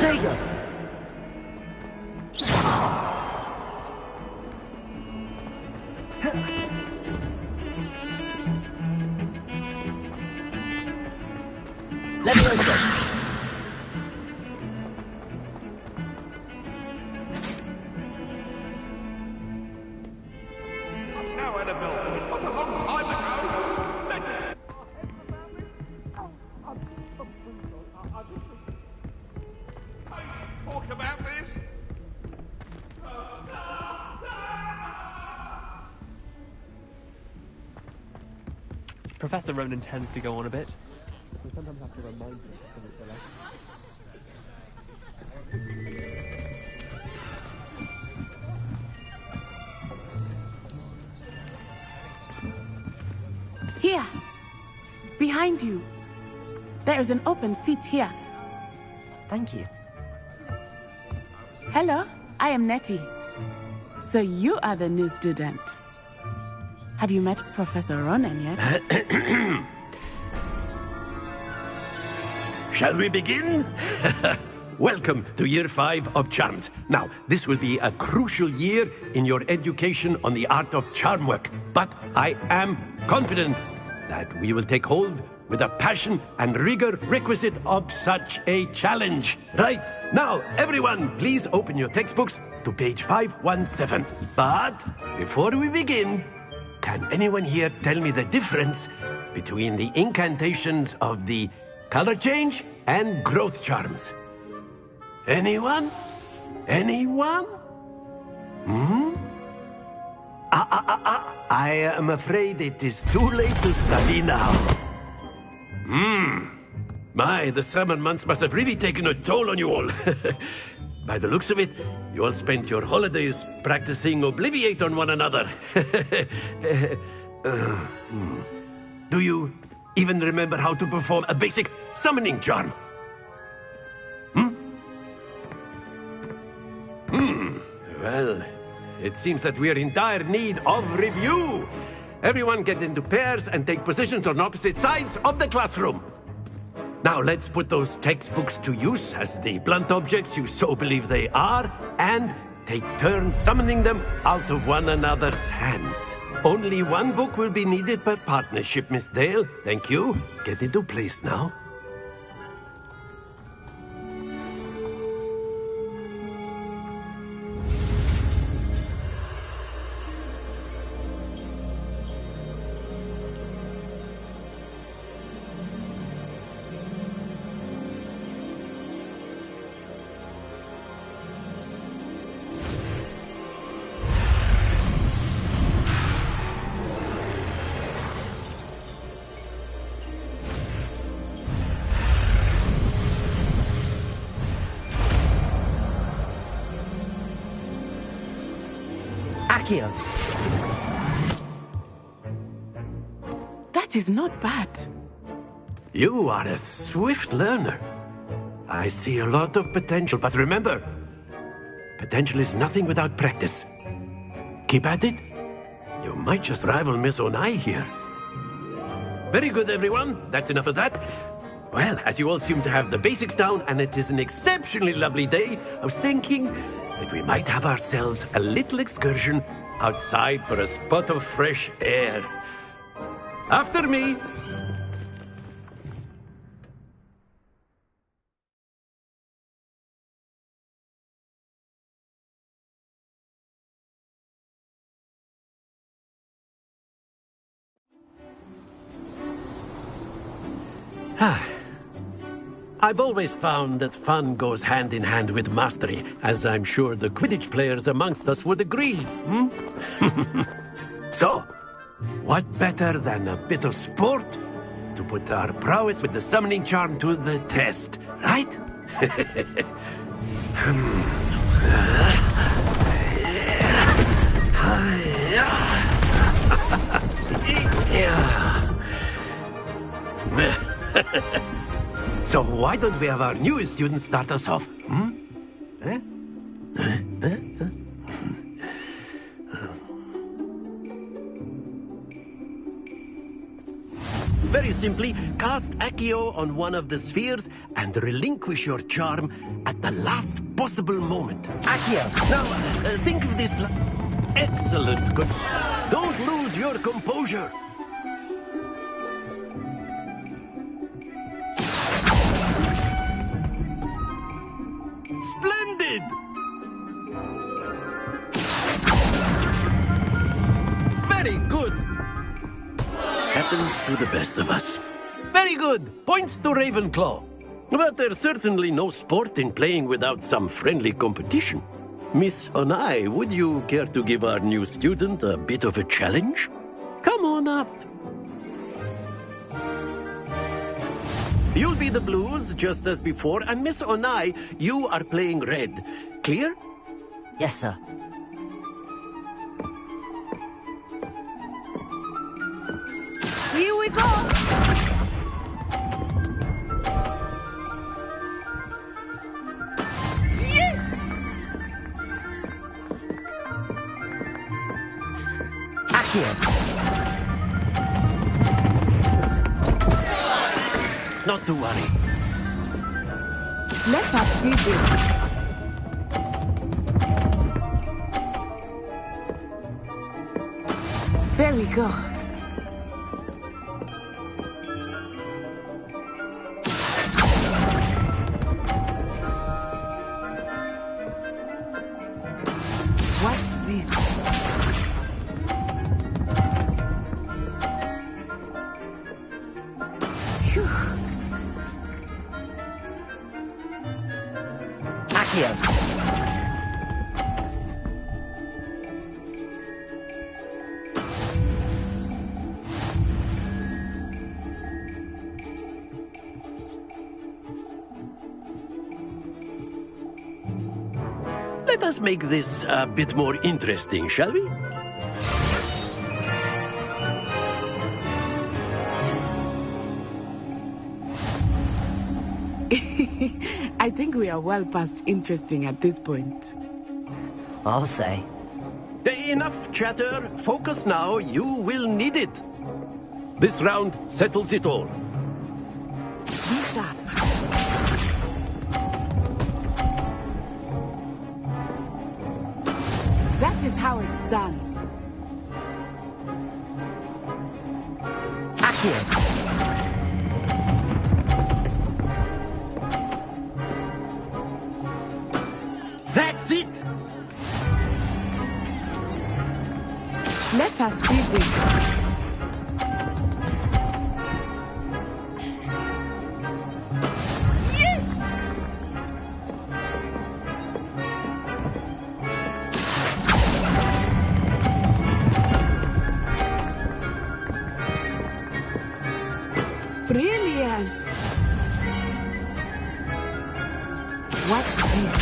Undertaker! Leviosa! Now, Annabelle, what a long time ago! Let us... Talk about this? Professor Ronan tends to go on a bit. We sometimes have to remind him because it's the Here! Behind you! There is an open seat here. Thank you. Hello, I am Nettie. So you are the new student. Have you met Professor Ronan yet? Shall we begin? Welcome to Year 5 of Charms. Now, this will be a crucial year in your education on the art of charm work. But I am confident that we will take hold with the passion and rigor requisite of such a challenge. Right, now, everyone, please open your textbooks to page 517. But before we begin, can anyone here tell me the difference between the incantations of the color change and growth charms? Anyone? Anyone? I am afraid it is too late to study now. My, the summer months must have really taken a toll on you all. By the looks of it, you all spent your holidays practicing Obliviate on one another. Do you even remember how to perform a basic summoning charm? Well, it seems that we are in dire need of review. Everyone get into pairs and take positions on opposite sides of the classroom. Now let's put those textbooks to use as the blunt objects you so believe they are, and take turns summoning them out of one another's hands. Only one book will be needed per partnership, Miss Dale. Thank you. Get into place now. Accio. That is not bad. You are a swift learner. I see a lot of potential, but remember, potential is nothing without practice. Keep at it. You might just rival Miss Onai here. Very good, everyone. That's enough of that. Well, as you all seem to have the basics down, and it is an exceptionally lovely day, I was thinking that we might have ourselves a little excursion outside for a spot of fresh air. After me. I've always found that fun goes hand in hand with mastery, as I'm sure the Quidditch players amongst us would agree. So, what better than a bit of sport to put our prowess with the summoning charm to the test, right? So why don't we have our newest student start us off? Very Very simply, cast Accio on one of the spheres and relinquish your charm at the last possible moment. Accio! Now, think of this. Excellent. Good. Don't lose your composure. Splendid! Very good. Happens to the best of us. Very good. Points to Ravenclaw. But there's certainly no sport in playing without some friendly competition. Miss Onai, would you care to give our new student a bit of a challenge? Come on up. You'll be the blues, just as before, and Miss Onai, you are playing red. Clear? Yes, sir. Here we go! Yes! Accio! Not to worry. Let us see this. There we go. Watch this. Phew. Accio! Let us make this a bit more interesting, shall we? I think we are well past interesting at this point. I'll say. Enough chatter. Focus now. You will need it. This round settles it all. Be sharp. That is how it's done. Accio! That's it! Let us see this. Brilliant! Watch this.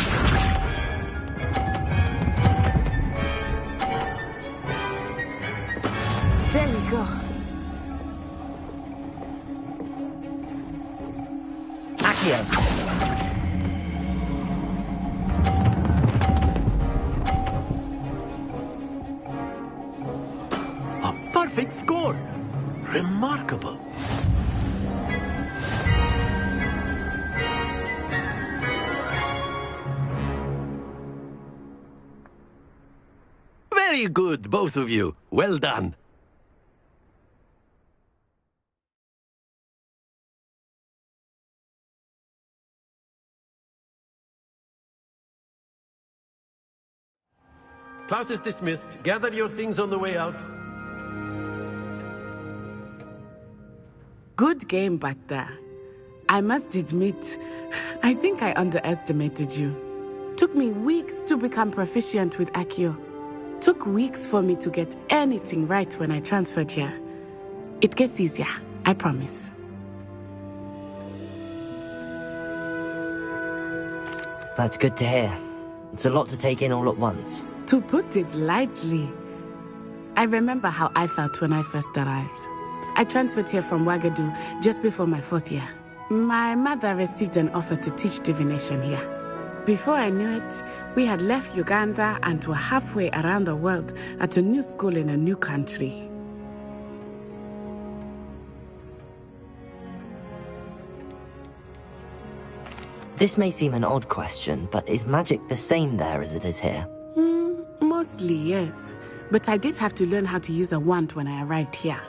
There we go. Accio! A perfect score. Remarkable. Very good, both of you. Well done. Class is dismissed. Gather your things on the way out. Good game back there. I must admit, I think I underestimated you. Took me weeks to become proficient with Accio. Took weeks for me to get anything right when I transferred here. It gets easier, I promise. That's good to hear. It's a lot to take in all at once. To put it lightly, I remember how I felt when I first arrived. I transferred here from Ouagadougou just before my 4th year. My mother received an offer to teach divination here. Before I knew it, we had left Uganda and were halfway around the world at a new school in a new country. This may seem an odd question, but is magic the same there as it is here? Mostly, yes. But I did have to learn how to use a wand when I arrived here.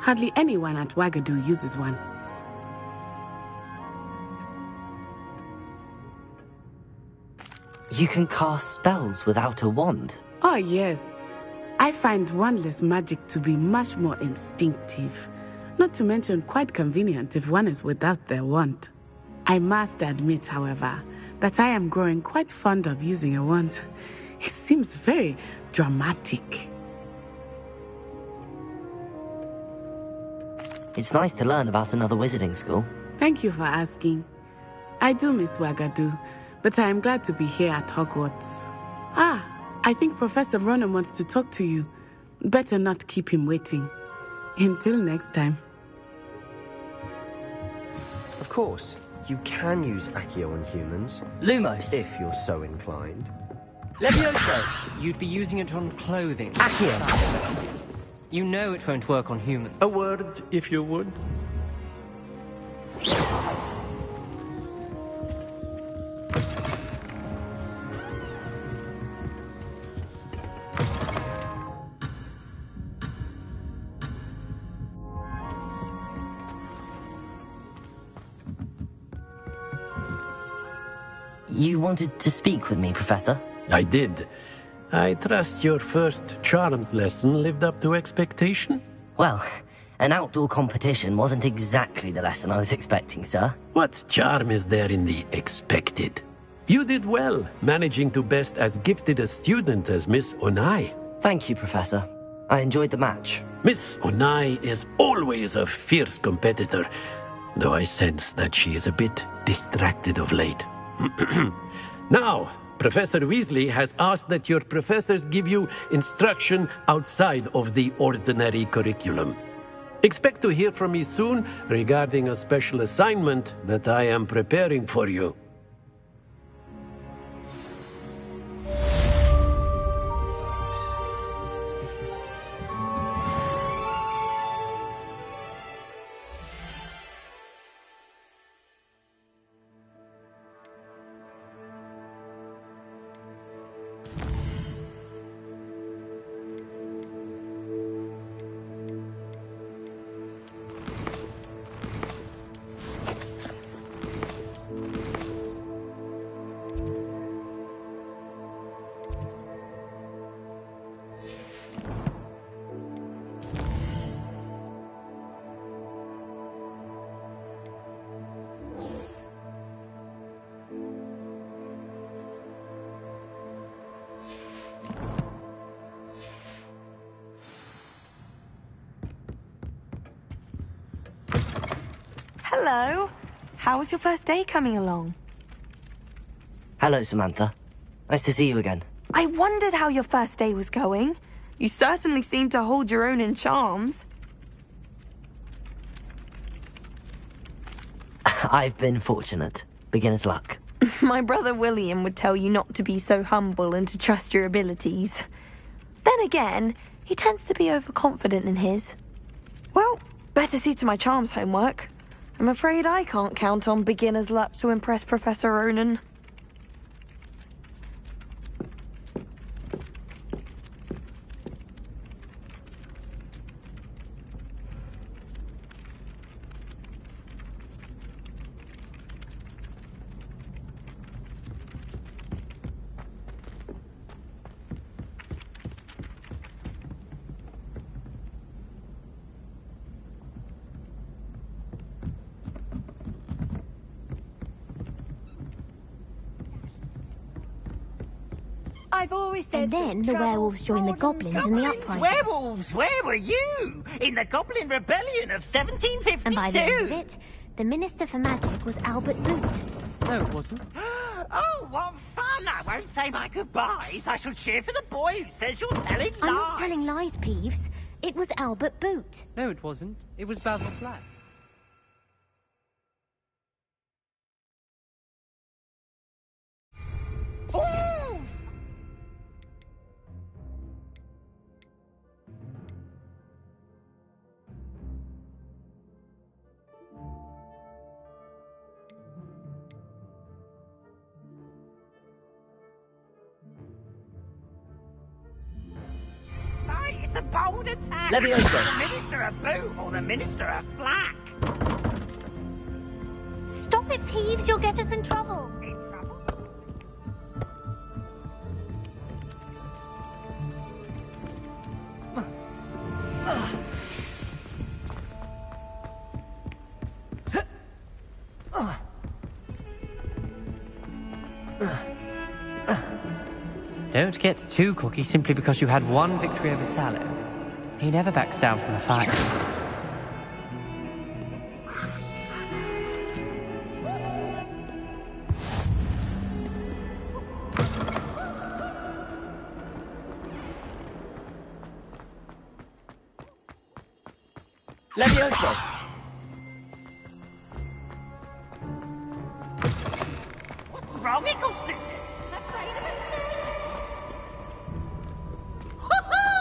Hardly anyone at Wagadu uses one. You can cast spells without a wand? Oh, yes. I find wandless magic to be much more instinctive. Not to mention quite convenient if one is without their wand. I must admit, however, that I am growing quite fond of using a wand. It seems very dramatic. It's nice to learn about another wizarding school. Thank you for asking. I do miss Wagadu, but I am glad to be here at Hogwarts. I think Professor Ronan wants to talk to you. Better not keep him waiting. Until next time. Of course, you can use Accio on humans, Lumos. if you're so inclined. Levioso! You'd be using it on clothing. Accio. You know it won't work on humans. A word, if you would. You wanted to speak with me, Professor? I did. I trust your first charms lesson lived up to expectation? Well, an outdoor competition wasn't exactly the lesson I was expecting, sir. What charm is there in the expected? You did well, managing to best as gifted a student as Miss Onai. Thank you, Professor. I enjoyed the match. Miss Onai is always a fierce competitor, though I sense that she is a bit distracted of late. Now, Professor Weasley has asked that your professors give you instruction outside of the ordinary curriculum. Expect to hear from me soon regarding a special assignment that I am preparing for you. Hello. How was your first day coming along? Hello, Samantha. Nice to see you again. I wondered how your first day was going. You certainly seem to hold your own in charms. I've been fortunate. Beginner's luck. My brother William would tell you not to be so humble and to trust your abilities. Then again, he tends to be overconfident in his. Well, better see to my charms homework. I'm afraid I can't count on beginner's luck to impress Professor Ronan. I've always said. And then the werewolves joined the goblins in the uprising. Werewolves, where were you? In the Goblin Rebellion of 1752. And by the end of it, the Minister for Magic was Albert Boot. No, it wasn't. Oh, what fun! I won't say my goodbyes. I shall cheer for the boy who says you're telling lies. I'm not telling lies, Peeves. It was Albert Boot. No, it wasn't. It was Basil Flack. Ooh! Right, it's a bold attack. Leviosa. The Minister of Boot or the Minister of Flack. Stop it, Peeves. You'll get us in trouble. In trouble? Don't get too cocky simply because you had one victory over Sallow. He never backs down from a fight. Leviosa! What's wrong, Eagle Student? Afraid of mistakes? Hoo-hoo!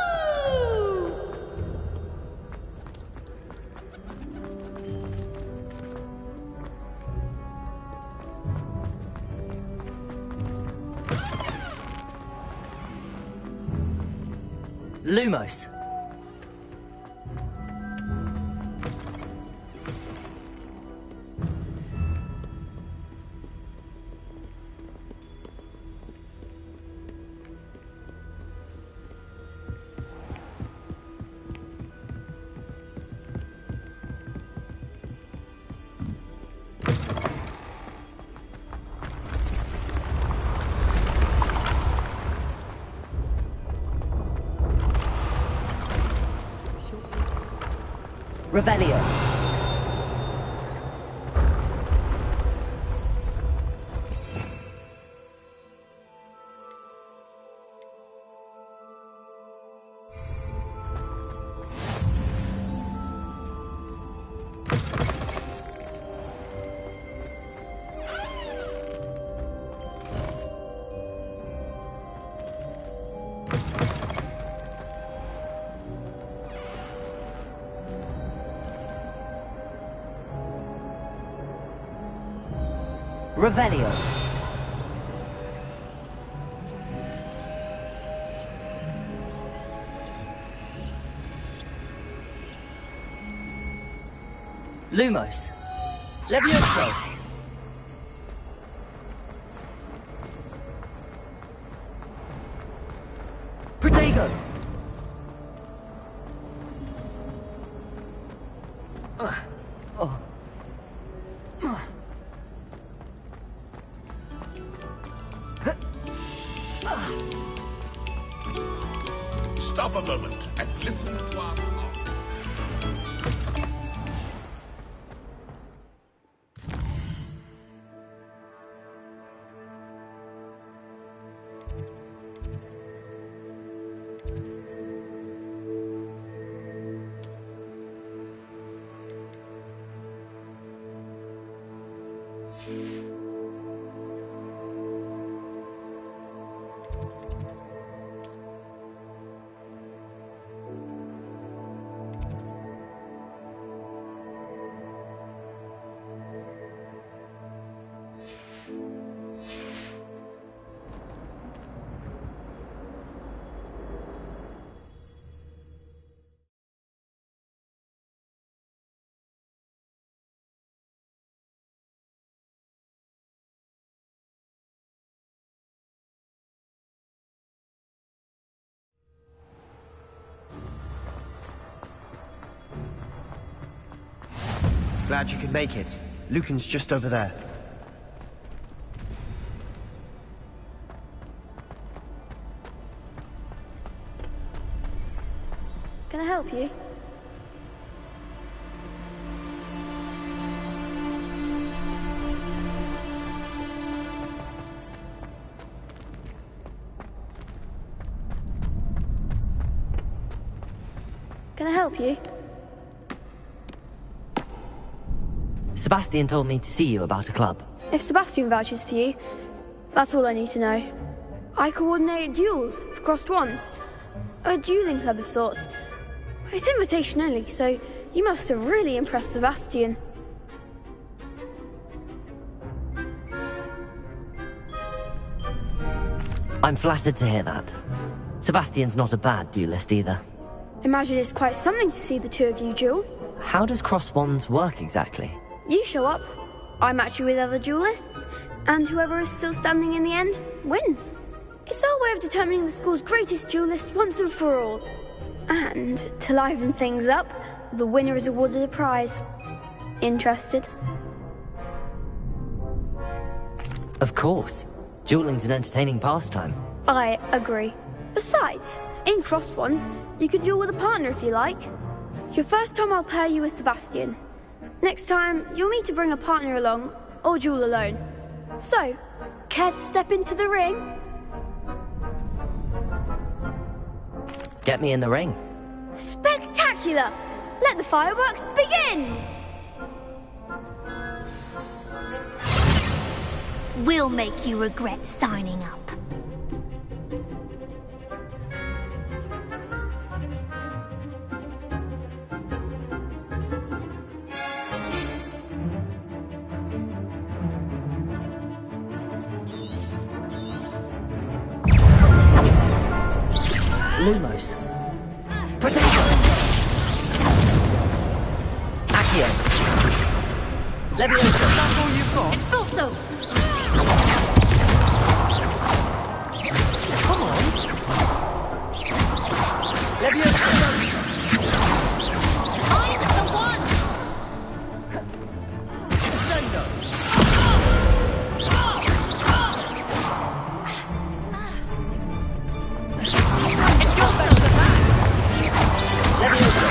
Lumos. Revelio. Revelio. Lumos. Levioso. Protego. Oh. Stop a moment and listen to our song. Glad you could make it. Lucan's just over there. Can I help you? Can I help you? Sebastian told me to see you about a club. If Sebastian vouches for you, that's all I need to know. I coordinate duels for crossed wands. A dueling club of sorts. It's invitation only, so you must have really impressed Sebastian. I'm flattered to hear that. Sebastian's not a bad duelist either. Imagine it's quite something to see the two of you duel. How does cross wands work exactly? You show up, I match you with other duelists, and whoever is still standing in the end wins. It's our way of determining the school's greatest duelist once and for all. And to liven things up, the winner is awarded a prize. Interested? Of course. Dueling's an entertaining pastime. I agree. Besides, in crossed ones, you can duel with a partner if you like. Your first time I'll pair you with Sebastian. Next time, you'll need to bring a partner along, or duel alone. So, care to step into the ring? Get me in the ring. Spectacular! Let the fireworks begin! We'll make you regret signing up. Lumos. Potato. Accio. Leviosa. That's all you've got? It's also. Come on. Leviosa. I'm the one. Descendo. It's your best attack. Leviosa.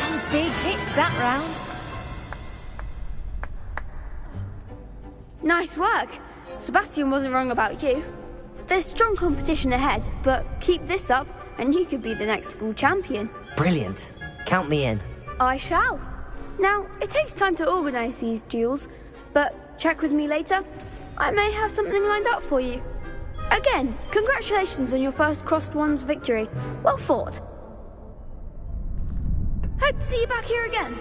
Some big hits that round. Nice work. Sebastian wasn't wrong about you. There's strong competition ahead, but keep this up and you could be the next school champion. Brilliant. Count me in. I shall. Now, it takes time to organise these duels, but check with me later. I may have something lined up for you. Again, congratulations on your first crossed ones victory. Well fought. Hope to see you back here again.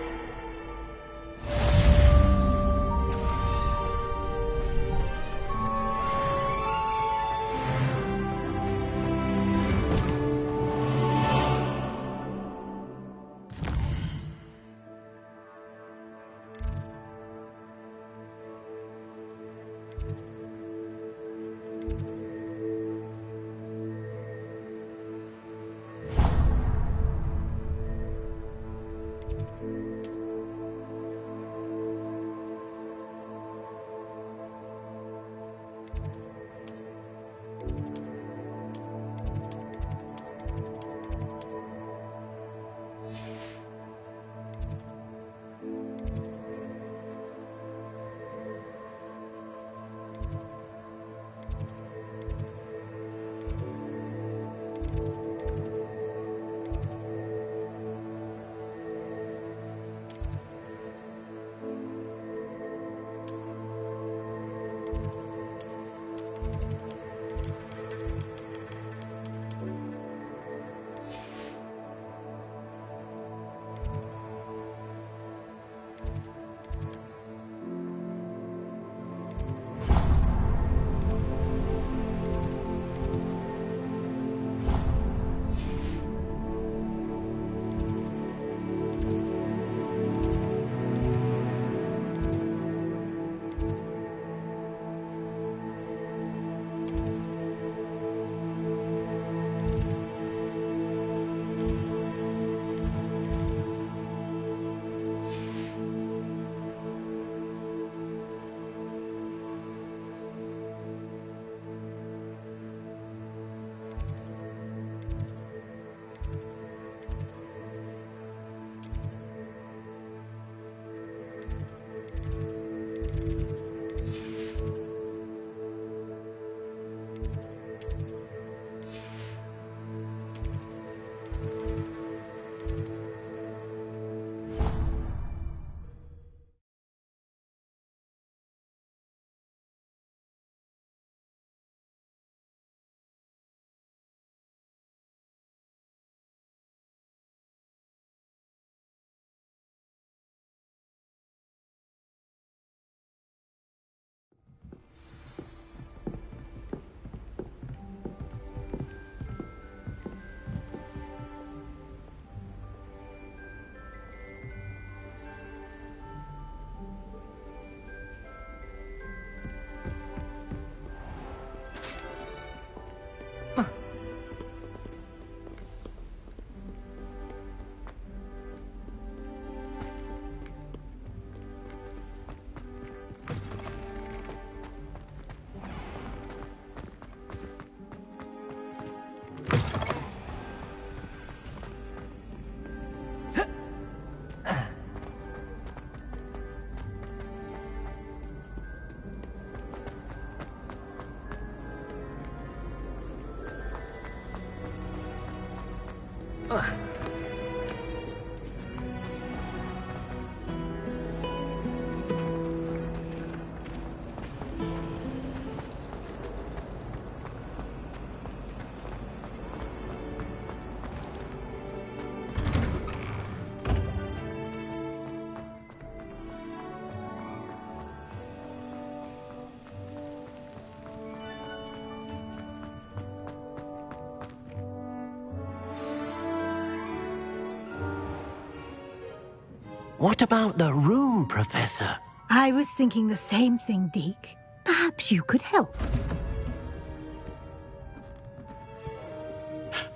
What about the room, Professor? I was thinking the same thing, Deke. Perhaps you could help.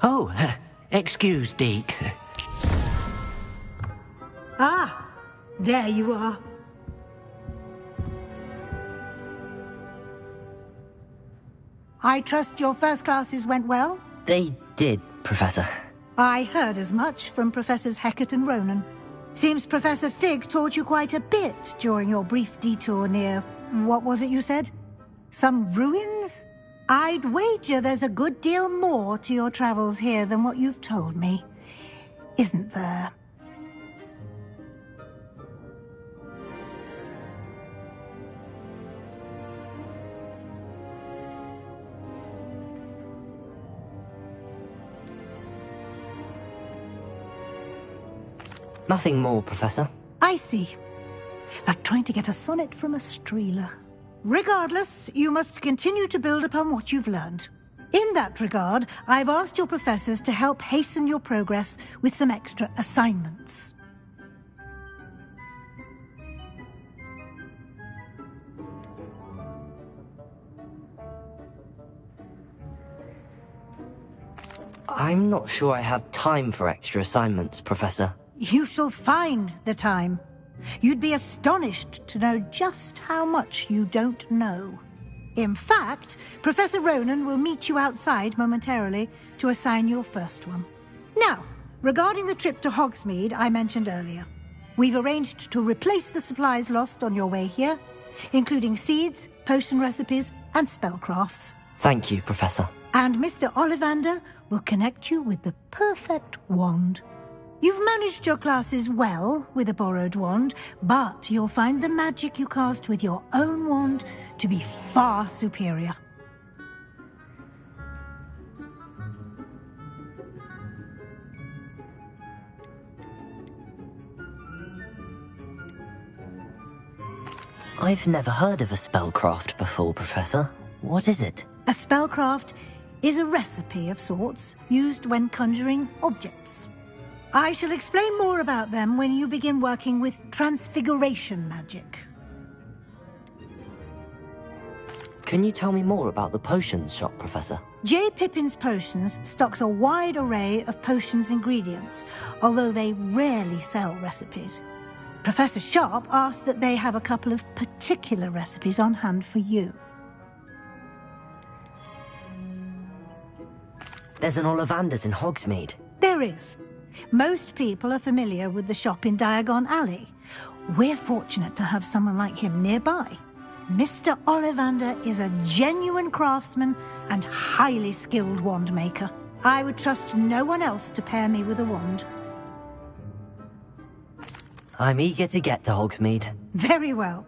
Oh, excuse, Deke. Ah, there you are. I trust your first classes went well? They did, Professor. I heard as much from Professors Hecat and Ronan. Seems Professor Fig taught you quite a bit during your brief detour near... what was it you said? Some ruins? I'd wager there's a good deal more to your travels here than what you've told me. Isn't there? Nothing more, Professor. I see. Like trying to get a sonnet from a streeler. Regardless, you must continue to build upon what you've learned. In that regard, I've asked your professors to help hasten your progress with some extra assignments. I'm not sure I have time for extra assignments, Professor. You shall find the time. You'd be astonished to know just how much you don't know. In fact, Professor Ronan will meet you outside momentarily to assign your first one. Now, regarding the trip to Hogsmeade I mentioned earlier, we've arranged to replace the supplies lost on your way here, including seeds, potion recipes, and spellcrafts. Thank you, Professor. And Mr. Ollivander will connect you with the perfect wand. You've managed your classes well with a borrowed wand, but you'll find the magic you cast with your own wand to be far superior. I've never heard of a spellcraft before, Professor. What is it? A spellcraft is a recipe of sorts used when conjuring objects. I shall explain more about them when you begin working with transfiguration magic. Can you tell me more about the potions shop, Professor? J. Pippin's Potions stocks a wide array of potions ingredients, although they rarely sell recipes. Professor Sharp asked that they have a couple of particular recipes on hand for you. There's an Ollivander's in Hogsmeade. There is. Most people are familiar with the shop in Diagon Alley. We're fortunate to have someone like him nearby. Mr. Ollivander is a genuine craftsman and highly skilled wand maker. I would trust no one else to pair me with a wand. I'm eager to get to Hogsmeade. Very well.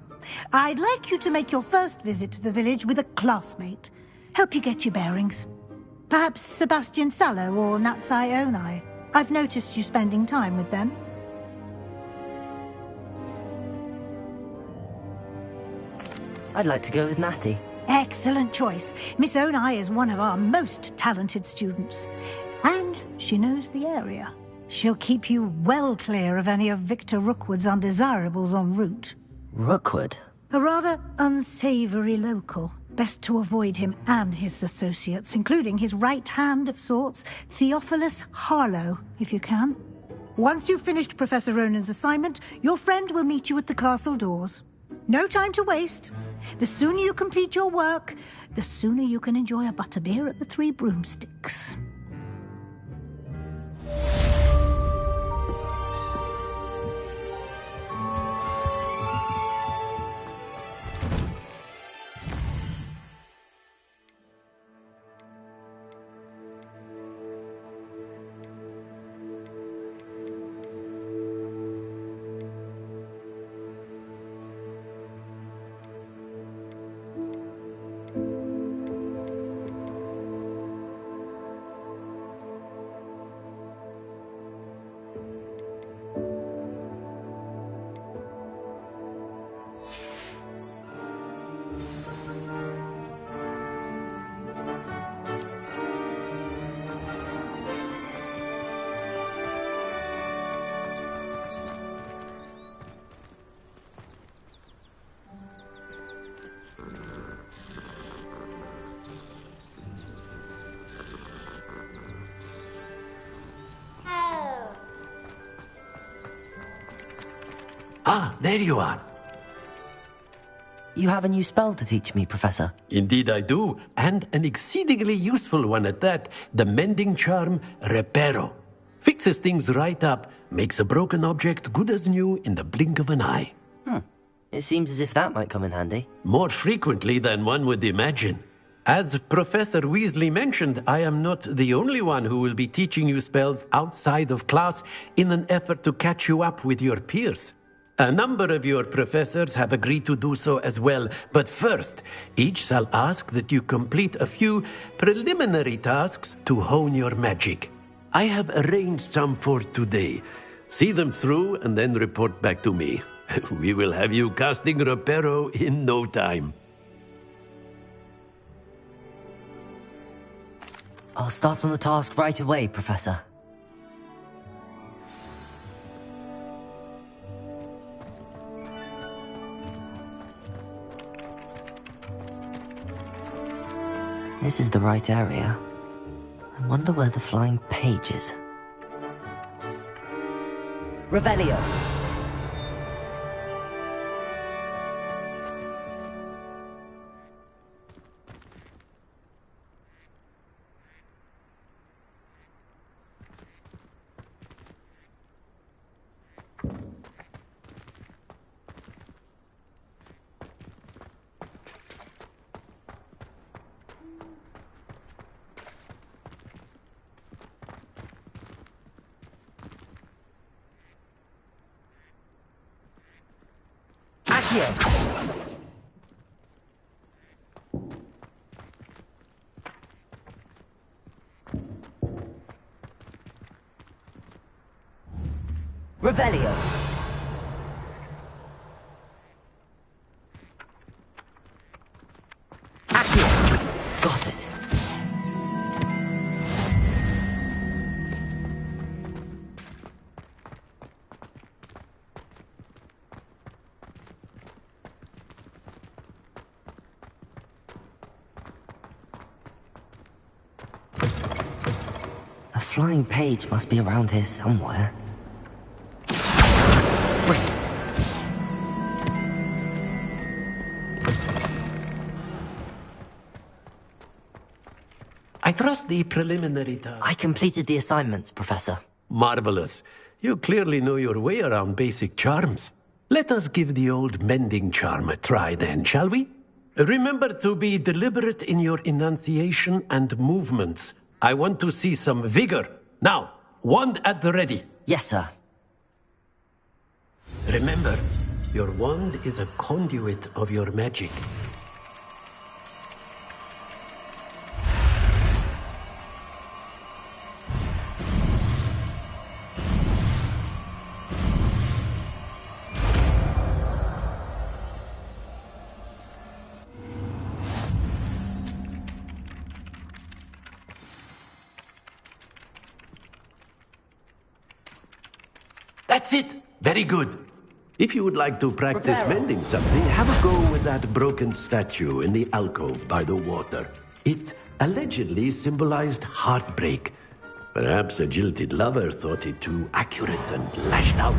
I'd like you to make your first visit to the village with a classmate. Help you get your bearings. Perhaps Sebastian Sallow or Natsai Onai. I've noticed you spending time with them. I'd like to go with Natty. Excellent choice. Miss Onai is one of our most talented students. And she knows the area. She'll keep you well clear of any of Victor Rookwood's undesirables en route. Rookwood? A rather unsavoury local. Best to avoid him and his associates, including his right hand of sorts, Theophilus Harlow, if you can. Once you've finished Professor Ronan's assignment, your friend will meet you at the castle doors. No time to waste. The sooner you complete your work, the sooner you can enjoy a butterbeer at the Three Broomsticks. Ah, there you are. You have a new spell to teach me, Professor. Indeed I do, and an exceedingly useful one at that. The mending charm, Reparo. Fixes things right up, makes a broken object good as new in the blink of an eye. It seems as if that might come in handy. More frequently than one would imagine. As Professor Weasley mentioned, I am not the only one who will be teaching you spells outside of class in an effort to catch you up with your peers. A number of your professors have agreed to do so as well, but first, each shall ask that you complete a few preliminary tasks to hone your magic. I have arranged some for today. See them through and then report back to me. We will have you casting Reparo in no time. I'll start on the task right away, Professor. This is the right area. I wonder where the flying page is. Revelio! Revelio! Accio! Got it. A flying page must be around here somewhere. I trust the preliminary task. I completed the assignments, Professor. Marvelous. You clearly know your way around basic charms. Let us give the old mending charm a try then, shall we? Remember to be deliberate in your enunciation and movements. I want to see some vigor. Now, wand at the ready. Yes, sir. Remember, your wand is a conduit of your magic. That's it! Very good. If you would like to practice mending something, have a go with that broken statue in the alcove by the water. It allegedly symbolized heartbreak. Perhaps a jilted lover thought it too accurate and lashed out.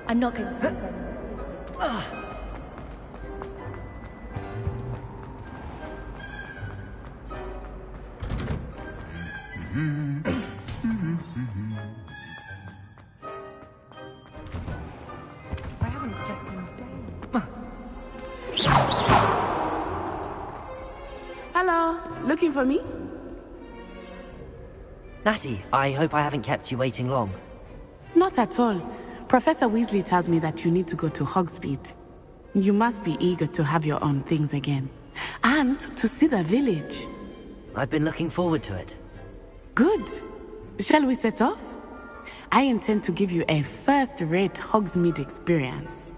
I'm not going to... I haven't slept in days. Hello, looking for me? Natty, I hope I haven't kept you waiting long. Not at all. Professor Weasley tells me that you need to go to Hogsmeade. You must be eager to have your own things again. And to see the village. I've been looking forward to it. Good. Shall we set off? I intend to give you a first-rate Hogsmeade experience.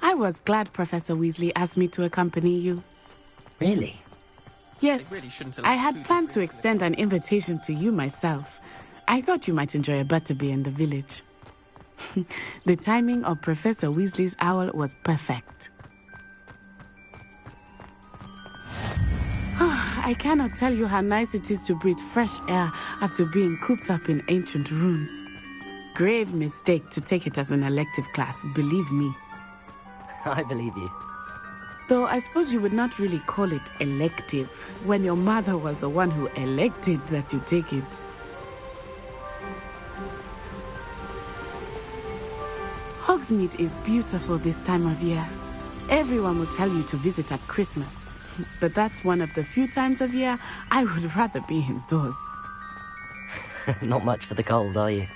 I was glad Professor Weasley asked me to accompany you. Really? Yes, They really shouldn't have I left had food planned to drinks extend an invitation to you myself. I thought you might enjoy a butterbeer in the village. The timing of Professor Weasley's owl was perfect. I cannot tell you how nice it is to breathe fresh air after being cooped up in ancient rooms. Grave mistake to take it as an elective class, believe me. I believe you. Though I suppose you would not really call it elective when your mother was the one who elected that you take it. Hogsmeade is beautiful this time of year. Everyone will tell you to visit at Christmas. But that's one of the few times of year I would rather be indoors. Not much for the cold, are you?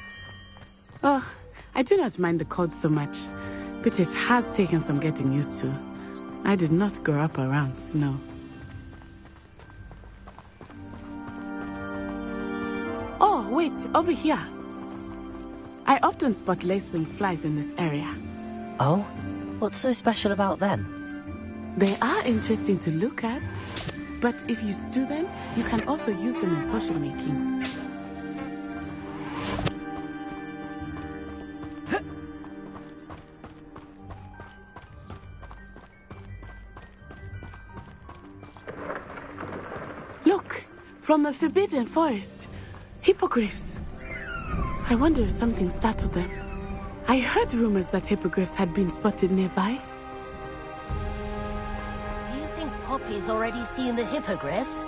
Oh, I do not mind the cold so much, but it has taken some getting used to. I did not grow up around snow. Oh, wait, over here. I often spot lacewing flies in this area. Oh? What's so special about them? They are interesting to look at, but if you stew them, you can also use them in potion making. Look, from the Forbidden Forest, hippogriffs. I wonder if something startled them. I heard rumors that hippogriffs had been spotted nearby. Do you think Poppy's already seen the hippogriffs?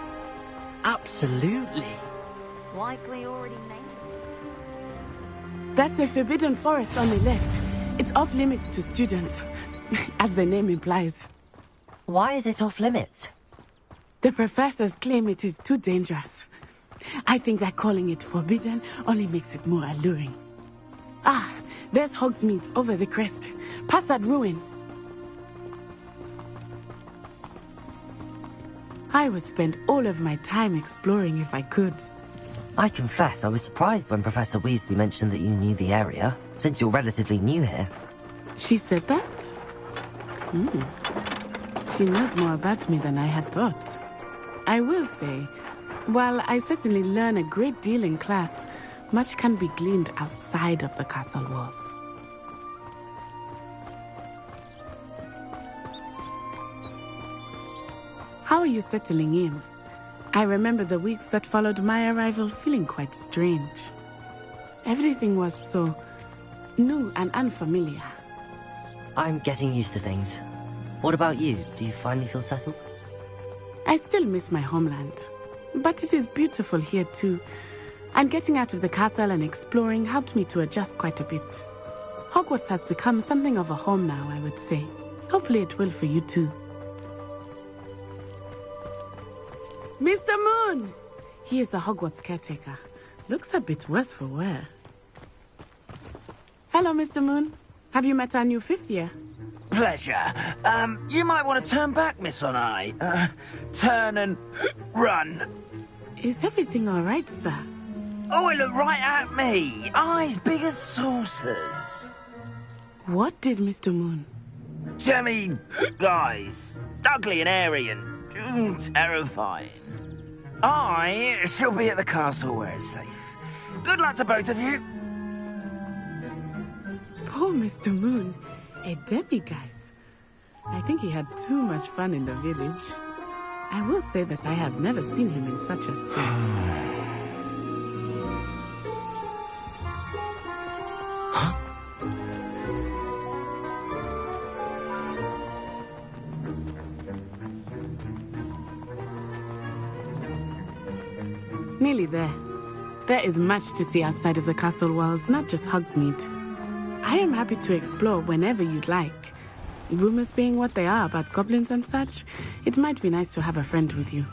Absolutely. Likely already named. That's the Forbidden Forest on the left. It's off limits to students, as the name implies. Why is it off limits? The professors claim it is too dangerous. I think that calling it forbidden only makes it more alluring. Ah, there's Hogsmeade over the crest. Past that ruin. I would spend all of my time exploring if I could. I confess I was surprised when Professor Weasley mentioned that you knew the area, since you're relatively new here. She said that? She knows more about me than I had thought. I will say, while I certainly learn a great deal in class, much can be gleaned outside of the castle walls. How are you settling in? I remember the weeks that followed my arrival feeling quite strange. Everything was so new and unfamiliar. I'm getting used to things. What about you? Do you finally feel settled? I still miss my homeland, but it is beautiful here too. And getting out of the castle and exploring helped me to adjust quite a bit. Hogwarts has become something of a home now, I would say. Hopefully it will for you too. Mr. Moon! He is the Hogwarts caretaker. Looks a bit worse for wear. Hello, Mr. Moon. Have you met our new fifth year? Pleasure. You might want to turn back, Miss Onai. Turn and run. Is everything all right, sir? Oh, it looked right at me. Eyes big as saucers. What did Mr. Moon? Jemmy, guys. Ugly and airy and terrifying. I shall be at the castle where it's safe. Good luck to both of you. Poor Mr. Moon, a demiguise. I think he had too much fun in the village. I will say that I have never seen him in such a state. Nearly there. There is much to see outside of the castle walls, not just Hogsmeade. I am happy to explore whenever you'd like. Rumors being what they are about goblins and such, it might be nice to have a friend with you.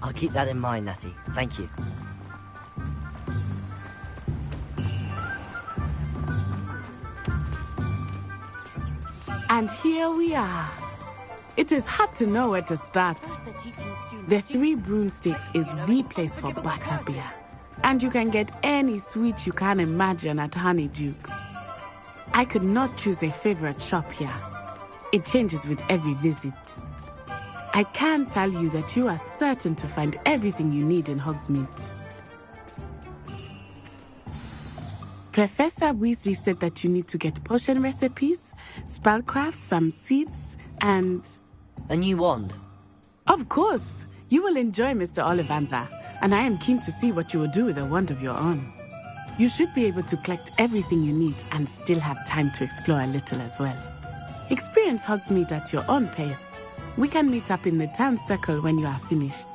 I'll keep that in mind, Natty. Thank you. And here we are. It is hard to know where to start. The Three Broomsticks is the place for butterbeer. And you can get any sweet you can imagine at Honeydukes. I could not choose a favorite shop here. It changes with every visit. I can tell you that you are certain to find everything you need in Hogsmeade. Professor Weasley said that you need to get potion recipes, spellcrafts, some seeds, and... a new wand. Of course! You will enjoy Mr. Ollivander, and I am keen to see what you will do with a wand of your own. You should be able to collect everything you need and still have time to explore a little as well. Experience Hogsmeade at your own pace. We can meet up in the town circle when you are finished.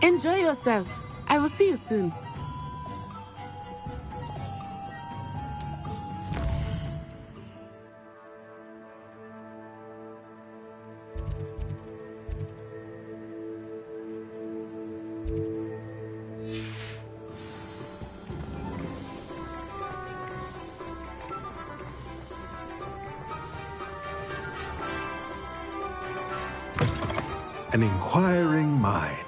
Enjoy yourself. I will see you soon. An inquiring mind.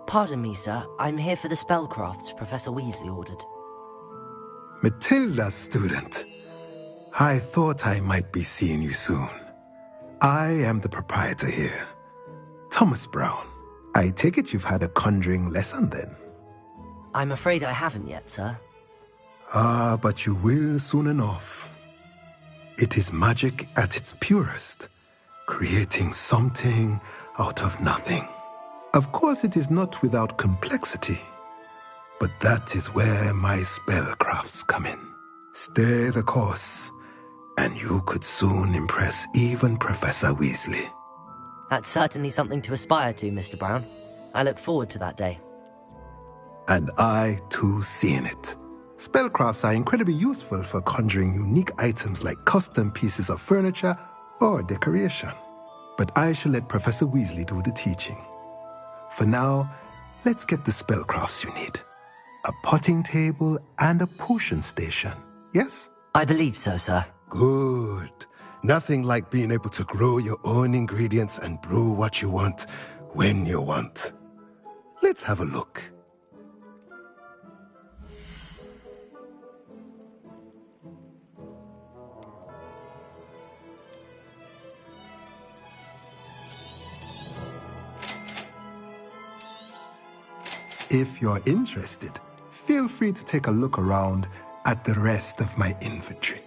Pardon me, sir. I'm here for the spellcrafts Professor Weasley ordered. Matilda's student. I thought I might be seeing you soon. I am the proprietor here, Thomas Brown. I take it you've had a conjuring lesson then? I'm afraid I haven't yet, sir. Ah, but you will soon enough. It is magic at its purest, creating something out of nothing. Of course, it is not without complexity, but that is where my spellcrafts come in. Stay the course, and you could soon impress even Professor Weasley. That's certainly something to aspire to, Mr. Brown. I look forward to that day. And I, too, seeing it. Spellcrafts are incredibly useful for conjuring unique items like custom pieces of furniture or decoration. But I shall let Professor Weasley do the teaching. For now, let's get the spellcrafts you need. A potting table and a potion station, yes? I believe so, sir. Good. Nothing like being able to grow your own ingredients and brew what you want, when you want. Let's have a look. If you're interested, feel free to take a look around at the rest of my inventory.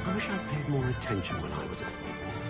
I wish I'd paid more attention when I was at Hogwarts.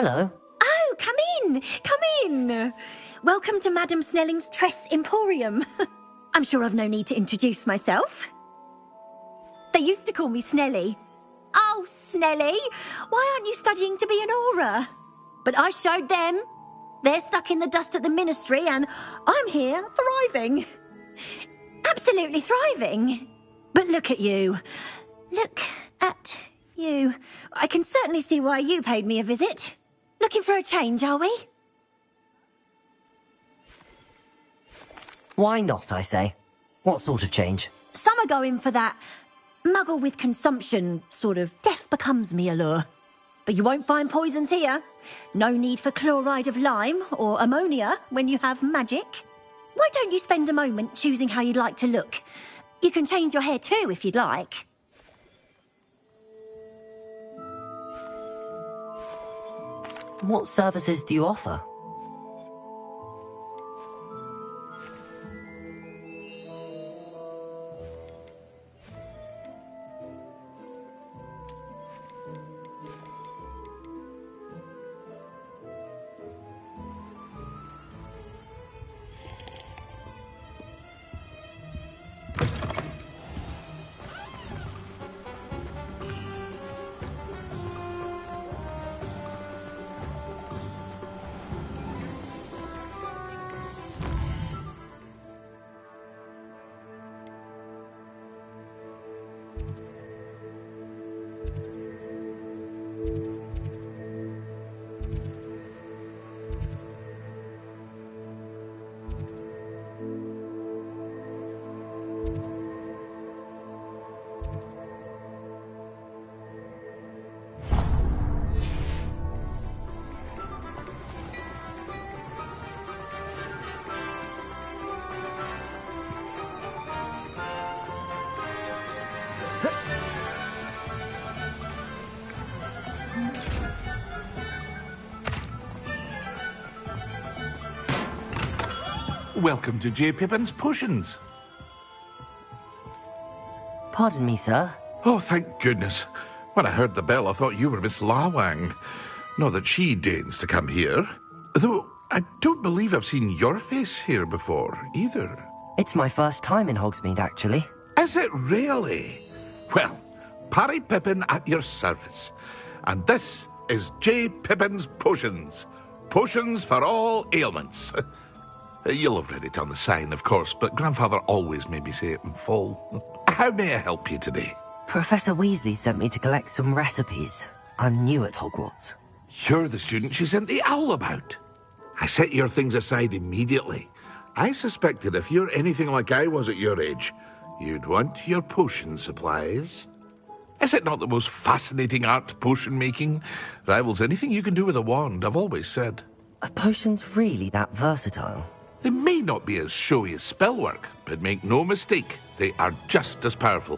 Hello. Oh, come in. Come in. Welcome to Madame Snelling's Tress Emporium. I'm sure I've no need to introduce myself. They used to call me Snelly. Oh, Snelly, why aren't you studying to be an aura? But I showed them. They're stuck in the dust at the ministry, and I'm here thriving. Absolutely thriving. But look at you. Look at you. I can certainly see why you paid me a visit. Looking for a change, are we? Why not, I say? What sort of change? Some are going for that muggle with consumption, sort of death becomes me allure. But you won't find poisons here. No need for chloride of lime or ammonia when you have magic. Why don't you spend a moment choosing how you'd like to look? You can change your hair too if you'd like. What services do you offer? Welcome to J. Pippin's Potions. Pardon me, sir. Oh, thank goodness. When I heard the bell, I thought you were Miss Lawang. Not that she deigns to come here. Though I don't believe I've seen your face here before, either. It's my first time in Hogsmeade, actually. Is it really? Well, Parry Pippin at your service. And this is J. Pippin's Potions. Potions for all ailments. You'll have read it on the sign, of course, but Grandfather always made me say it in full. How may I help you today? Professor Weasley sent me to collect some recipes. I'm new at Hogwarts. You're the student she sent the owl about. I set your things aside immediately. I suspected if you're anything like I was at your age, you'd want your potion supplies. Is it not the most fascinating art, potion making? Rivals anything you can do with a wand, I've always said. Are potions really that versatile? They may not be as showy as spellwork, but make no mistake, they are just as powerful.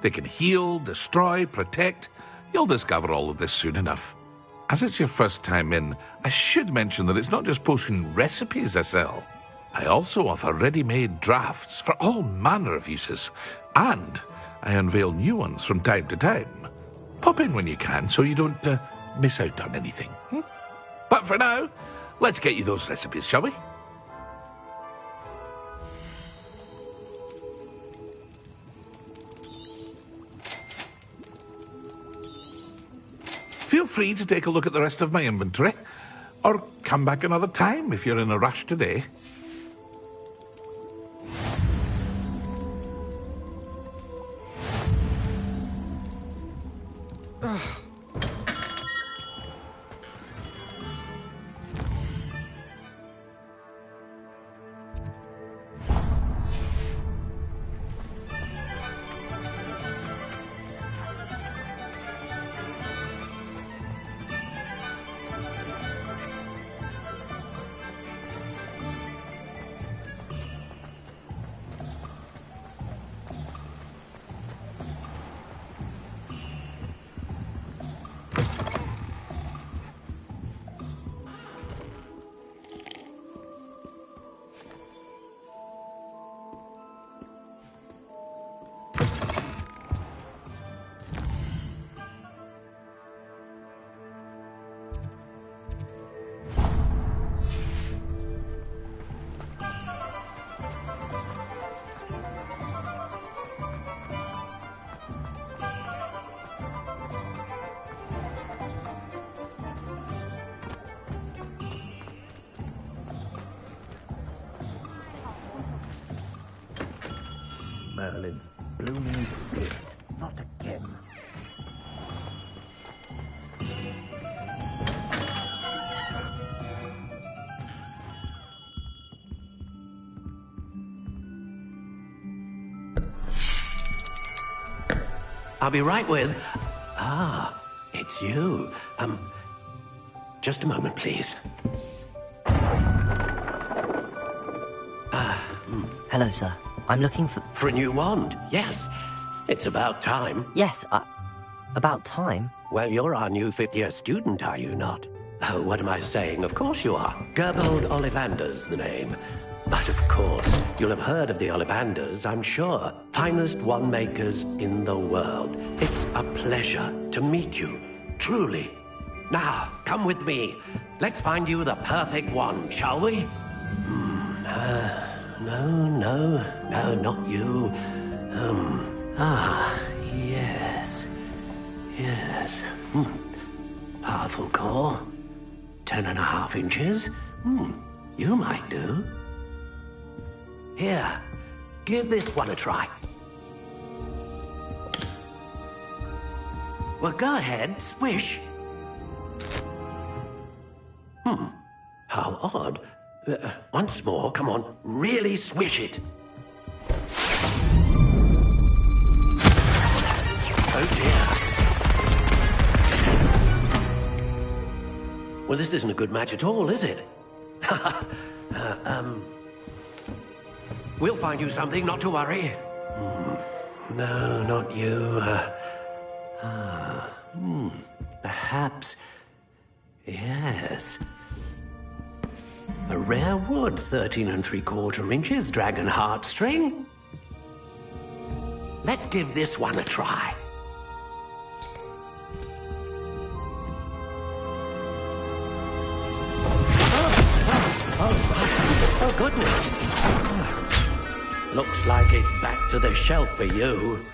They can heal, destroy, protect. You'll discover all of this soon enough. As it's your first time in, I should mention that it's not just potion recipes I sell. I also offer ready-made drafts for all manner of uses, and I unveil new ones from time to time. Pop in when you can so you don't miss out on anything. But for now, let's get you those recipes, shall we? Feel free to take a look at the rest of my inventory, or come back another time if you're in a rush today. Merlin's blooming beard. Not again. I'll be right with... Ah, it's you. Just a moment, please. Hello, sir. I'm looking for... For a new wand, yes. It's about time. Yes, about time? Well, you're our new fifth-year student, are you not? Oh, what am I saying? Of course you are. Gerbold Ollivander's the name. But of course, you'll have heard of the Ollivanders, I'm sure. Finest wand makers in the world. It's a pleasure to meet you, truly. Now, come with me. Let's find you the perfect wand, shall we? No, not you. Yes. Powerful core. 10.5 inches. You might do. Here, give this one a try. Well, go ahead, swish. How odd. Once more, come on, really swish it. Oh dear. Well, this isn't a good match at all, is it? We'll find you something, not to worry. No, not you. Perhaps... Yes. A rare wood, 13 3/4 inches, dragon heartstring. Let's give this one a try. Oh, goodness. Looks like it's back to the shelf for you.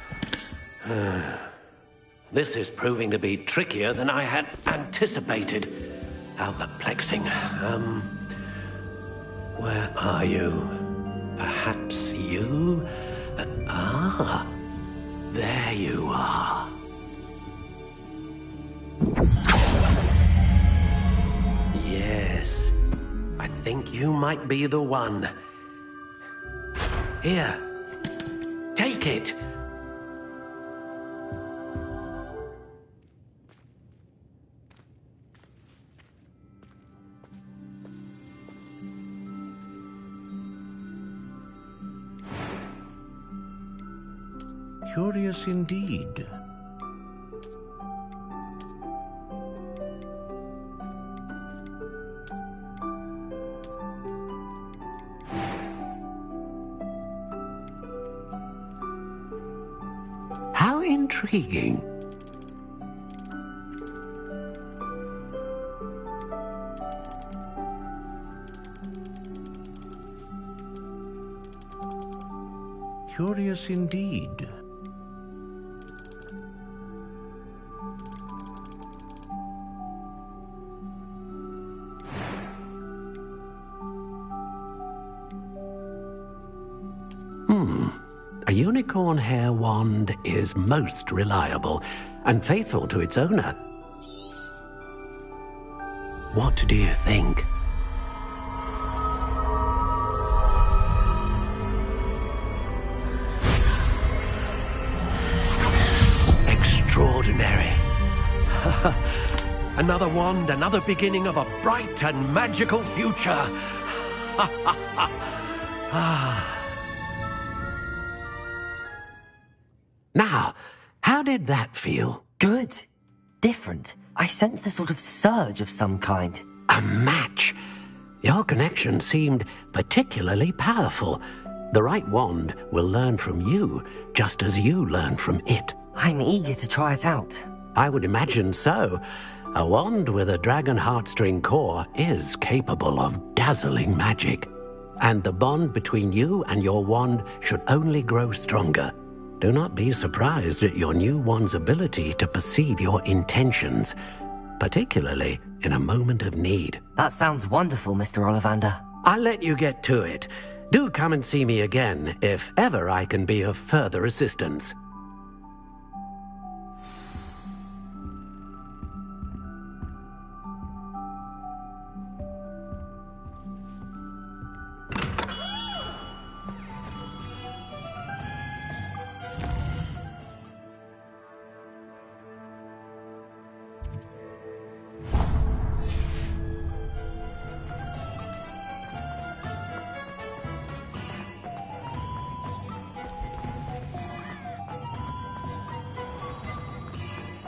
This is proving to be trickier than I had anticipated. How perplexing. Where are you? Perhaps you? There you are. Yes, I think you might be the one. Here, take it. Curious indeed. How intriguing. Curious indeed. A unicorn hair wand is most reliable and faithful to its owner. What do you think? Extraordinary. Another wand, another beginning of a bright and magical future. Now, how did that feel? Good. Different. I sensed a sort of surge of some kind. A match. Your connection seemed particularly powerful. The right wand will learn from you, just as you learn from it. I'm eager to try it out. I would imagine so. A wand with a dragon heartstring core is capable of dazzling magic. And the bond between you and your wand should only grow stronger. Do not be surprised at your new wand's ability to perceive your intentions, particularly in a moment of need. That sounds wonderful, Mr. Ollivander. I'll let you get to it. Do come and see me again if ever I can be of further assistance.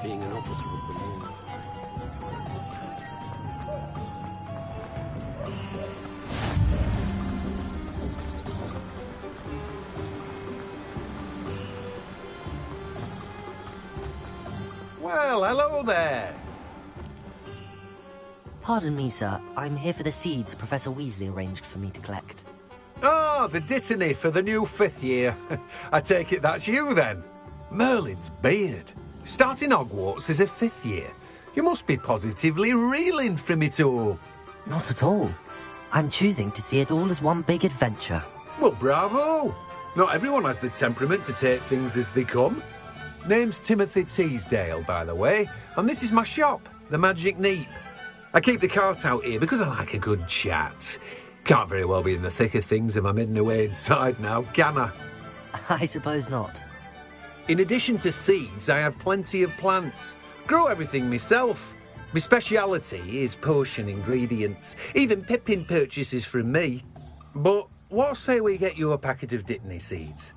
Being an officer of the law. Well, hello there. Pardon me, sir. I'm here for the seeds Professor Weasley arranged for me to collect. Ah, the dittany for the new 5th year. I take it that's you, then. Merlin's beard. Starting Hogwarts as a 5th year. You must be positively reeling from it all. Not at all. I'm choosing to see it all as one big adventure. Well, bravo. Not everyone has the temperament to take things as they come. Name's Timothy Teasdale, by the way, and this is my shop, the Magic Neep. I keep the cart out here because I like a good chat. Can't very well be in the thick of things if I'm hidden away inside now, can I? I suppose not. In addition to seeds, I have plenty of plants. Grow everything myself. My speciality is potion ingredients. Even Pippin purchases from me. But what say we get you a packet of Dittany seeds?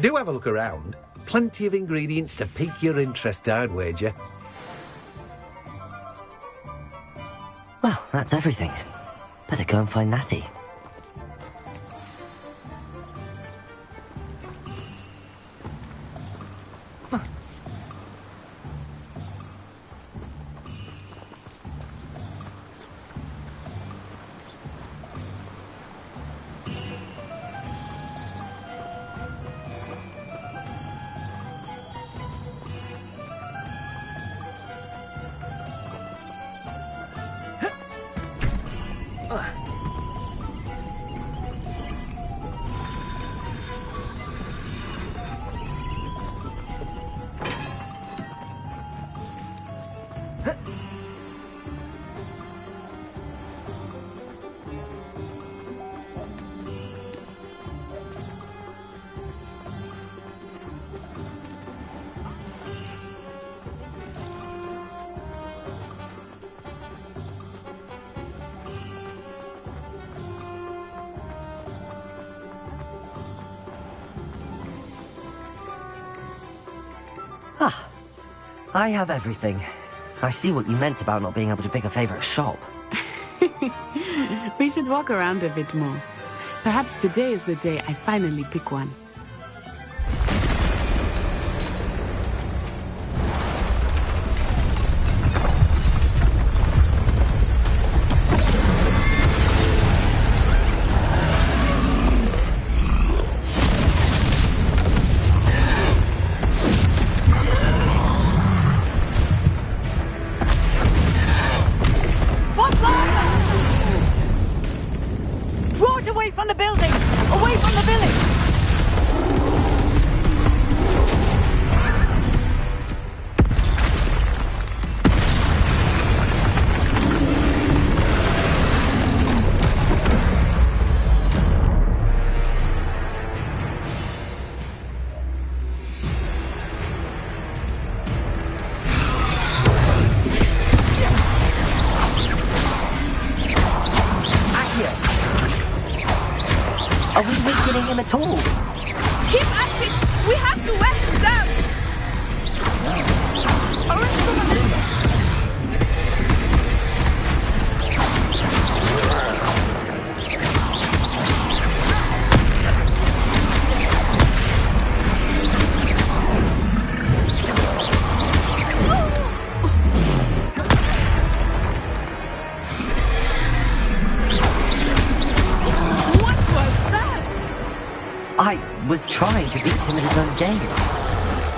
Do have a look around. Plenty of ingredients to pique your interest, I'd wager. Well, that's everything. Better go and find Natty. Ah, I have everything. I see what you meant about not being able to pick a favourite shop. We should walk around a bit more. Perhaps today is the day I finally pick one. Draw it away from the building! Away from the village! Are we weakening him at all? Keep at it! We have to wear him down! What I was trying to beat him at his own game.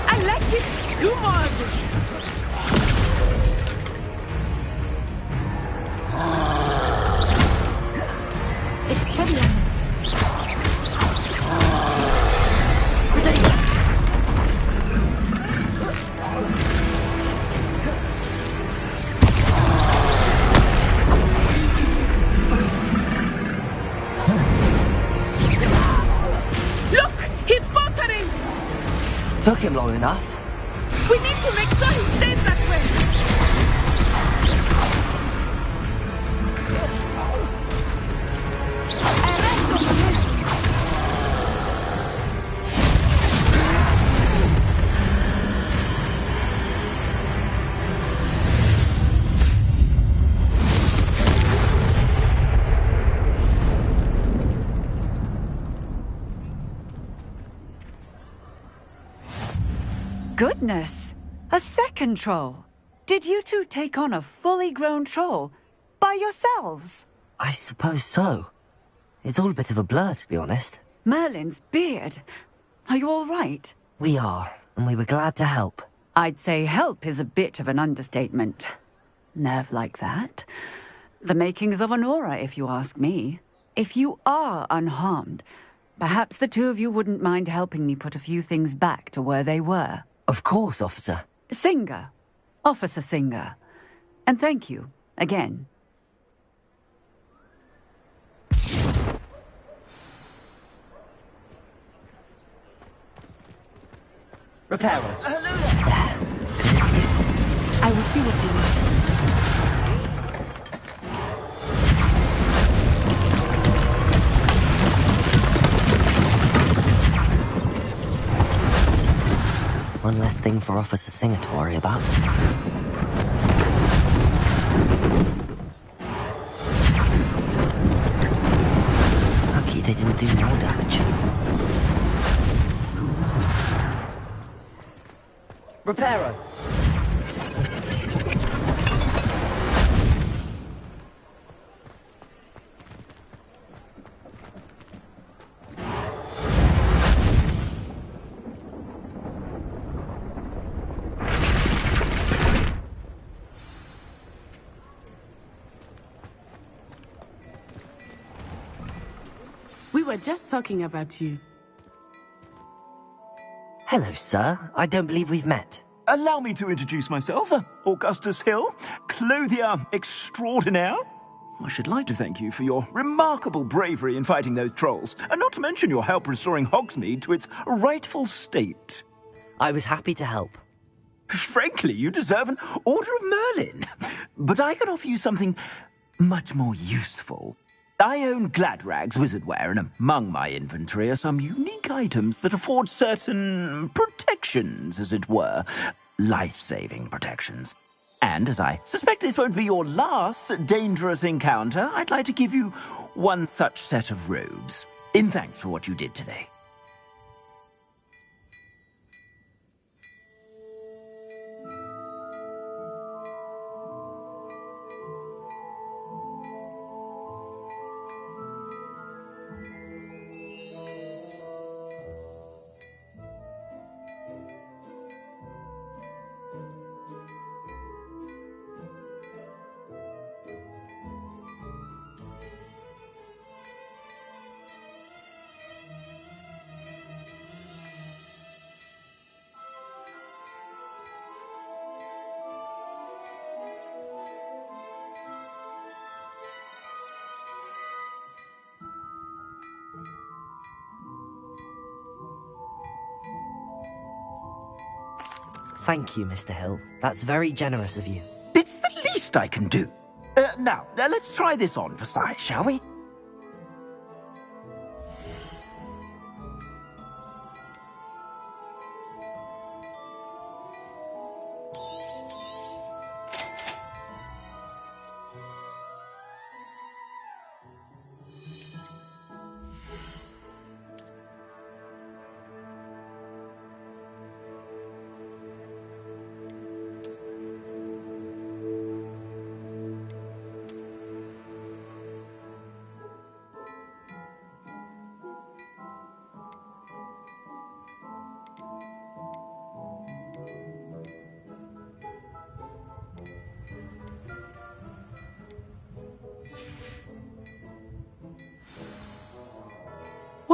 I like it. Do more of it. It's heavy on us. Look! He's faltering! Took him long enough. We need to make sure he stays that way. Goodness! A second troll. Did you two take on a fully grown troll? By yourselves? I suppose so. It's all a bit of a blur, to be honest. Merlin's beard. Are you all right? We are, and we were glad to help. I'd say help is a bit of an understatement. Nerve like that. The makings of an aura, if you ask me. If you are unharmed, perhaps the two of you wouldn't mind helping me put a few things back to where they were. Of course, officer. Singer. Officer Singer. And thank you, again. Repairer. I will see what he wants. One less thing for Officer Singer to worry about. Lucky they didn't do more damage. Repairer! We were just talking about you. Hello, sir. I don't believe we've met. Allow me to introduce myself, Augustus Hill, clothier extraordinaire. I should like to thank you for your remarkable bravery in fighting those trolls, and not to mention your help restoring Hogsmeade to its rightful state. I was happy to help. Frankly, you deserve an Order of Merlin. But I can offer you something much more useful. I own Gladrag's wizardware, and among my inventory are some unique items that afford certain protections, as it were. Life-saving protections. And as I suspect this won't be your last dangerous encounter, I'd like to give you one such set of robes, in thanks for what you did today. Thank you, Mr. Hill. That's very generous of you. It's the least I can do. Now, let's try this on for size, shall we?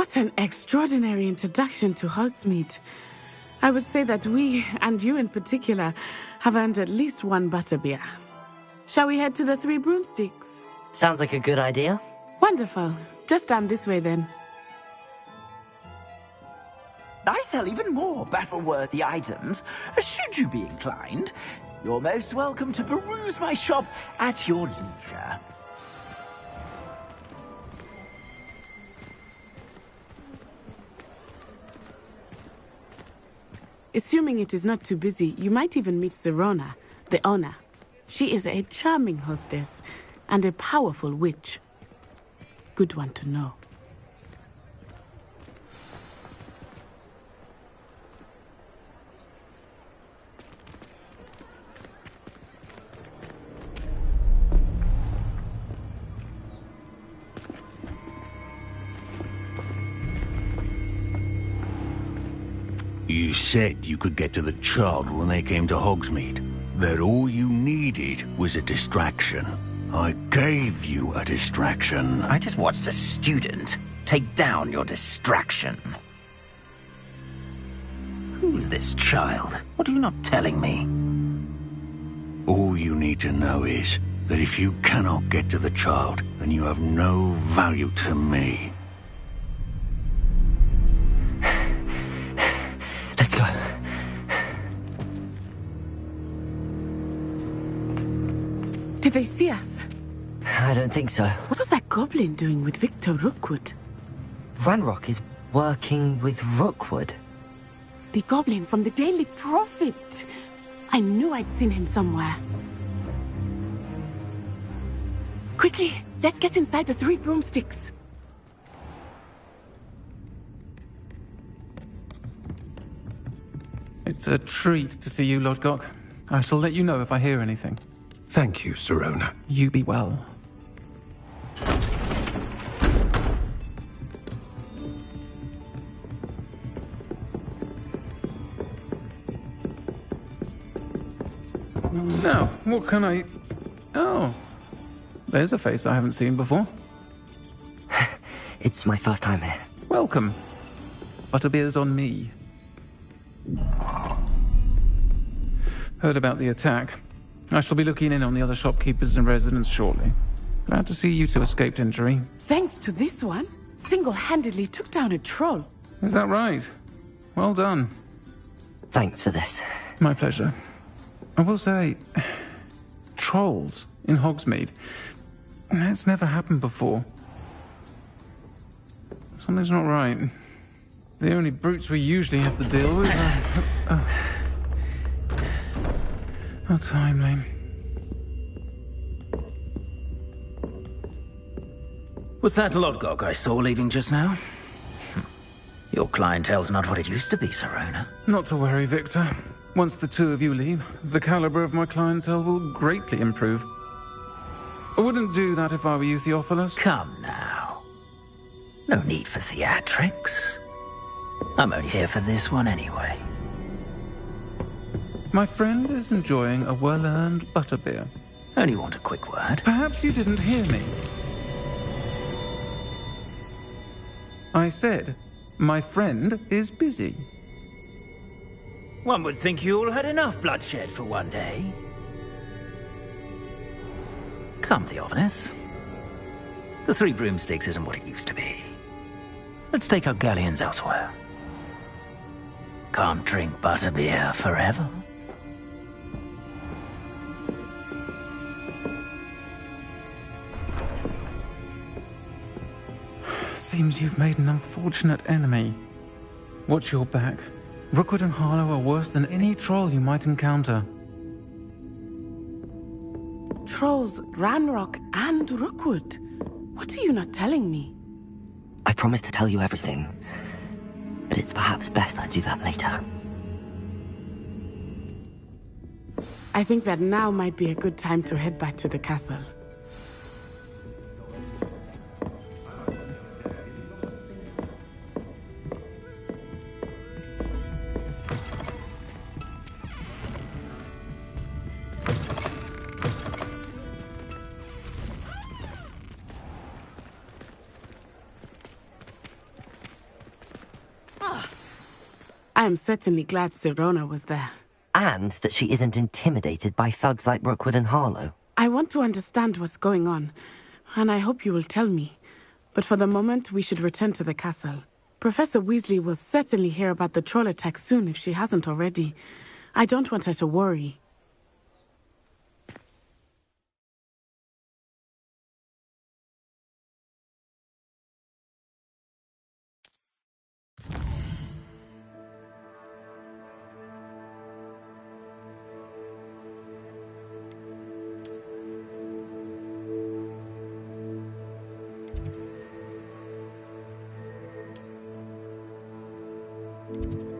What an extraordinary introduction to Hogsmeade. I would say that we, and you in particular, have earned at least one butterbeer. Shall we head to the Three Broomsticks? Sounds like a good idea. Wonderful. Just down this way then. I sell even more battle-worthy items. Should you be inclined, you're most welcome to peruse my shop at your leisure. Assuming it is not too busy, you might even meet Sirona, the owner. She is a charming hostess and a powerful witch. Good one to know. You said you could get to the child when they came to Hogsmeade. That all you needed was a distraction. I gave you a distraction. I just watched a student take down your distraction. Who's this child? What are you not telling me? All you need to know is that if you cannot get to the child, then you have no value to me. Let's go. Did they see us? I don't think so. What was that goblin doing with Victor Rookwood? Ranrock is working with Rookwood. The goblin from the Daily Prophet. I knew I'd seen him somewhere. Quickly, let's get inside the Three Broomsticks. It's a treat to see you, Lodgok. I shall let you know if I hear anything. Thank you, Sirona. You be well. Now, what can I... Oh, there's a face I haven't seen before. It's my first time here. Welcome. Butterbeer's on me. Heard about the attack. I shall be looking in on the other shopkeepers and residents shortly. Glad to see you two escaped injury. Thanks to this one, single-handedly took down a troll. Is that right? Well done. Thanks for this. My pleasure. I will say, trolls in Hogsmeade. That's never happened before. Something's not right. The only brutes we usually have to deal with are... How timely. Was that Lodgok I saw leaving just now? Your clientele's not what it used to be, Sirona. Not to worry, Victor. Once the two of you leave, the caliber of my clientele will greatly improve. I wouldn't do that if I were you, Theophilus. Come now. No need for theatrics. I'm only here for this one anyway. My friend is enjoying a well-earned butterbeer. Only want a quick word. Perhaps you didn't hear me. I said, my friend is busy. One would think you all had enough bloodshed for one day. Come, Theophilus. The Three Broomsticks isn't what it used to be. Let's take our galleons elsewhere. Can't drink butterbeer forever. Seems you've made an unfortunate enemy. Watch your back. Rookwood and Harlow are worse than any troll you might encounter. Trolls, Ranrock, and Rookwood. What are you not telling me? I promised to tell you everything, but it's perhaps best I do that later. I think that now might be a good time to head back to the castle. I am certainly glad Sirona was there. And that she isn't intimidated by thugs like Brookwood and Harlow. I want to understand what's going on, and I hope you will tell me. But for the moment, we should return to the castle. Professor Weasley will certainly hear about the troll attack soon if she hasn't already. I don't want her to worry. you